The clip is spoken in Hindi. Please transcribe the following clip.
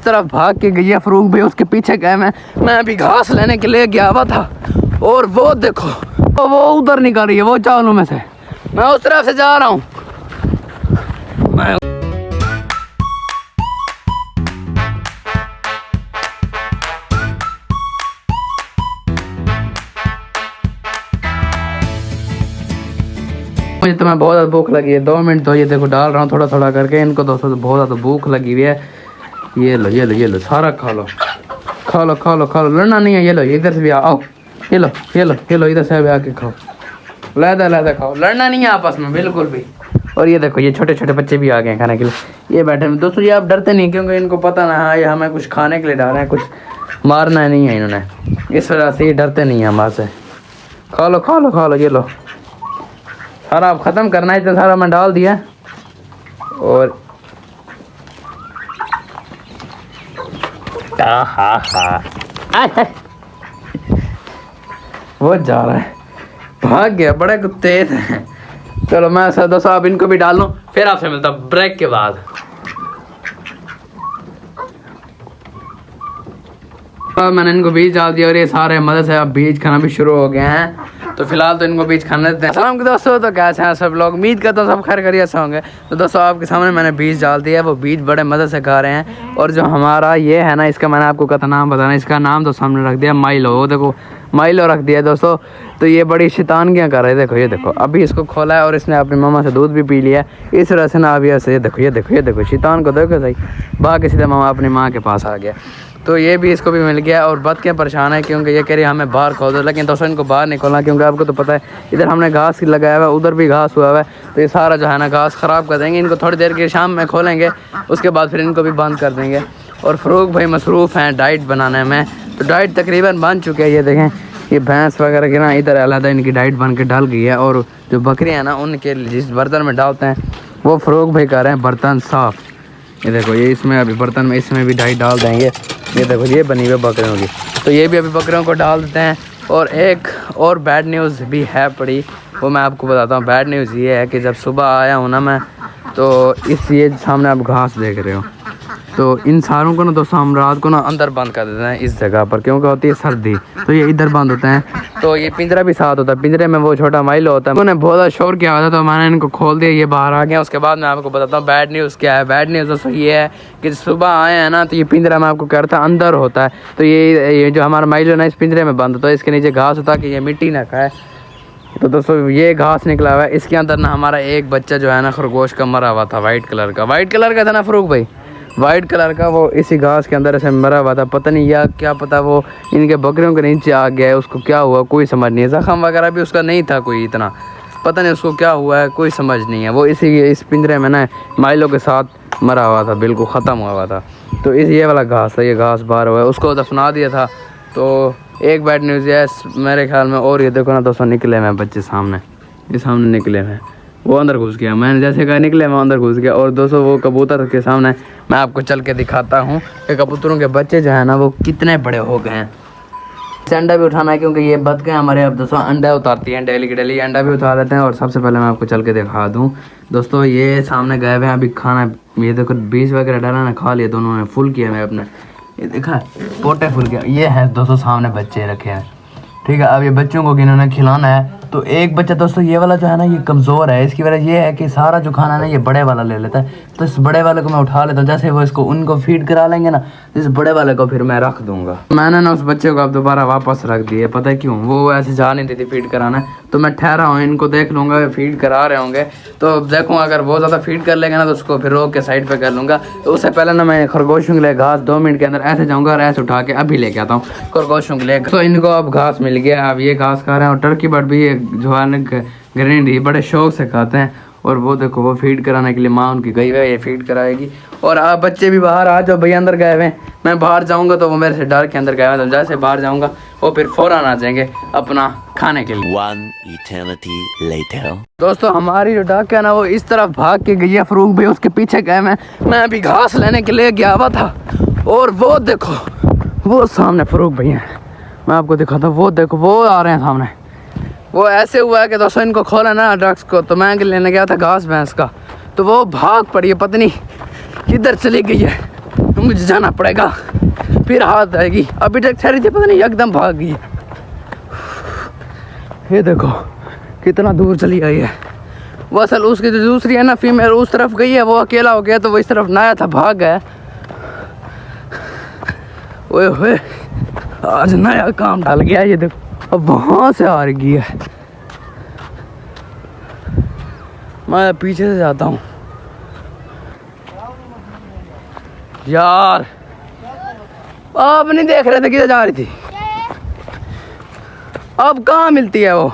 तरफ भाग के गई है फरूक भाई, उसके पीछे गए। मैं अभी घास लेने के लिए गया हुआ था और वो देखो वो उधर निकल रही है, वो चावलों में से। मैं उस तरफ से जा रहा हूँ। मुझे तो मैं बहुत ज़्यादा भूख लगी है। 2 मिनट तो ये देखो डाल रहा हूँ थोड़ा थोड़ा करके इनको। दोस्तों बहुत ज़्यादा भूख लगी हुई है। ये लो सारा खा लो। लड़ना नहीं है। ये लो इधर से भी आओ। ये लो इधर से भी आके खाओ। लहदा खाओ, लड़ना नहीं है आपस में बिल्कुल भी। और ये देखो ये छोटे छोटे बच्चे भी आ गए हैं खाने के लिए। ये बैठे हैं दोस्तों। ये आप डरते नहीं क्योंकि इनको पता ना है ये हमें कुछ खाने के लिए डाल रहे हैं, कुछ मारना नहीं है इन्होंने, इस वजह से ये डरते नहीं है हमारे से। खा लो। ये लो सारा आप ख़त्म करना है, इतना सारा मैं डाल दिया। और वो जा रहा है, भाग गया। बड़े तेज हैं। चलो मैं दोस्तों आप इनको भी डाल लूँ, फिर आपसे मिलता हूँ ब्रेक के बाद। मैंने इनको बीज डाल दिया और ये सारे मदद से अब बीज खाना भी शुरू हो गए हैं। तो फिलहाल तो इनको बीज खाने देते हैं। सलाम के दोस्तों, तो कैसे हैं सब लोग? उम्मीद करता हूँ सब खैर खैरियत से होंगे। तो दोस्तों आपके सामने मैंने बीज डाल दिया है, वो बीज बड़े मदद से खा रहे हैं। और जो हमारा ये है ना, इसका मैंने आपको कथा नाम बताना, इसका नाम तो सामने रख दिया माइलो। वो देखो माइलो रख दिया दोस्तों। तो ये बड़ी शैतानियाँ कर रहे हैं। ये देखो अभी इसको खोला है और इसने अपनी मम्मा से दूध भी पी लिया है। इस वजह से ना अभी ऐसे ये देखो शैतान को देखो सही, भाग के सीधे मामा अपनी माँ के पास आ गया। तो ये भी इसको भी मिल गया। और बद के परेशान है क्योंकि ये कह रही है हमें बाहर खोल दो, लेकिन दोस्तों इनको बाहर नहीं खोलना क्योंकि आपको तो पता है इधर हमने घास लगाया हुआ है, उधर भी घास हुआ है। तो ये सारा जो है ना घास ख़राब कर देंगे। इनको थोड़ी देर के शाम में खोलेंगे, उसके बाद फिर इनको भी बंद कर देंगे। और फ़रूक भाई मसरूफ़ हैं डाइट बनाने में। तो डाइट तकरीबन बन चुके हैं। ये देखें ये भैंस वगैरह की ना इधर अलग इनकी डाइट बन के डल गई है। और जो बकरियाँ हैं ना उनके जिस बर्तन में डालते हैं वो फ़रूक भाई कर रहे हैं बर्तन साफ़। ये देखो ये इसमें अभी बर्तन में इसमें भी डाइट डाल देंगे। ये देखो ये बनी हुई बकरियों की, तो ये भी अभी बकरियों को डाल देते हैं। और एक और बैड न्यूज़ भी है पड़ी, वो मैं आपको बताता हूँ। बैड न्यूज़ ये है कि जब सुबह आया हूँ ना मैं, तो ये सामने आप घास देख रहे हो, तो इन सारों को ना दोस्तों हम रात को ना अंदर बंद कर देते हैं इस जगह पर, क्योंकि होती है सर्दी। तो ये इधर बंद होते हैं। तो ये पिंजरा भी साथ होता है, पिंजरे में वो छोटा माइलो होता है। उन्होंने बहुत ज़्यादा शोर किया हुआ था तो मैंने इनको खोल दिया, ये बाहर आ गया। उसके बाद मैं आपको बताता हूँ बैड न्यूज़ क्या है। बैड न्यूज़ दोस्तों ये है कि सुबह आए हैं ना, तो ये पिंजरा मैं आपको कह रहा था अंदर होता है। तो ये जो हमारा माइलो ना इस पिंजरे में बंद होता है, इसके नीचे घास होता है कि ये मिट्टी ना खाए। तो दोस्तों ये घास निकला हुआ है, इसके अंदर ना हमारा एक बच्चा जो है ना खरगोश का मरा हुआ था, वाइट कलर का था ना फ़रूक भाई, वाइट कलर का। वो इसी घास के अंदर ऐसे मरा हुआ था। पता नहीं या क्या पता वो इनके बकरियों के नीचे आ गया है, उसको क्या हुआ कोई समझ नहीं है। ज़ख़म वगैरह भी उसका नहीं था कोई इतना, पता नहीं उसको क्या हुआ है कोई समझ नहीं है। वो इस पिंजरे में ना माइलो के साथ मरा हुआ था, बिल्कुल ख़त्म हुआ था। तो ये वाला घास था, ये घास बाहर हुआ है, उसको दफना दिया था। तो एक बैड न्यूज़ है मेरे ख्याल में। और ये देखो ना दोस्तों निकले हुए बच्चे सामने, ये सामने निकले हुए, वो अंदर घुस गया। मैंने जैसे कहा निकले मैं अंदर घुस गया। और दोस्तों वो कबूतर के सामने मैं आपको चल के दिखाता हूँ कि कबूतरों के बच्चे जो है ना वो कितने बड़े हो गए हैं। इसे अंडा भी उठाना है क्योंकि ये बतखें हमारे अब दोस्तों अंडा उतारती हैं डेली की डेली, अंडा भी उतार लेते हैं। और सबसे पहले मैं आपको चल के दिखा दूँ दोस्तों, ये सामने गए हुए हैं अभी खाना। ये देखो बीज वगैरह डाला ना, खा लिया दोनों ने, फुल किया मैं अपने, ये देखा पोटे फुल किया। ये है दोस्तों सामने बच्चे रखे हैं, ठीक है। अब ये बच्चों को इन्होंने खिलाना है। तो एक बच्चा दोस्तों ये वाला जो है ना ये कमज़ोर है, इसकी वजह ये है कि सारा जो खाना है ना ये बड़े वाला ले लेता है। तो इस बड़े वाले को मैं उठा लेता हूँ, जैसे वो इसको उनको फीड करा लेंगे ना, इस बड़े वाले को फिर मैं रख दूँगा। मैंने ना उस बच्चे को अब दोबारा वापस रख दिया, पता है क्यों? वो ऐसे जा नहीं देती फीड कराना, तो मैं ठहरा हूँ, इनको देख लूँगा फीड करा रहे होंगे। तो देखूँ अगर बहुत ज़्यादा फीड कर लेंगे ना तो उसको फिर रोक के साइड पर कर लूँगा। तो उससे पहले ना मैं खरगोशों के लिए घास 2 मिनट के अंदर ऐसे जाऊँगा और ऐसे उठा के अभी लेके आता हूँ खरगोशों के लिए। तो इनको अब घास मिल गया, अब ये घास खा रहे हैं। और टर्की बर्ड भी जो है ग्रीनरी बड़े शौक से खाते हैं। और वो देखो वो फीड कराने के लिए माँ उनकी गई हुई है, ये फीड कराएगी। और आप बच्चे भी बाहर आ जाओ, भैया अंदर गए हुए हैं। मैं बाहर जाऊंगा तो वो मेरे से डर के अंदर गए हुए, तो जैसे बाहर जाऊंगा वो फिर फ़ौरन आ जाएंगे अपना खाने के लिए। 1 eternity later। दोस्तों हमारी जो डक है ना वो इस तरफ भाग के गई है, फ़रूक भाई उसके पीछे गए। मैं अभी घास लेने के लिए गया हुआ था और वो देखो वो सामने फ़रूक भाई हैं, मैं आपको दिखाता हूँ। वो देखो वो आ रहे हैं सामने। वो ऐसे हुआ है कि दोस्तों इनको खोला ना ड्रग्स को, तो मैं लेने गया था घास भैंस का, तो वो भाग पड़ी है, पता नहीं किधर चली गई है। मुझे जाना पड़ेगा, फिर हाथ आएगी। अभी तक ठहरी थी, पता नहीं एकदम भाग गई। ये देखो कितना दूर चली गई है। वो असल उसकी जो दूसरी है ना फीमेल, उस तरफ गई है, वो अकेला हो गया तो वो इस तरफ ना आया था, भाग गया। ओए होए, आज नया काम डाल गया। ये देखो अब वहाँ से आ रही है, मैं पीछे से जाता हूँ। यार आप नहीं देख रहे थे किधर जा रही थी? अब कहाँ मिलती है वो?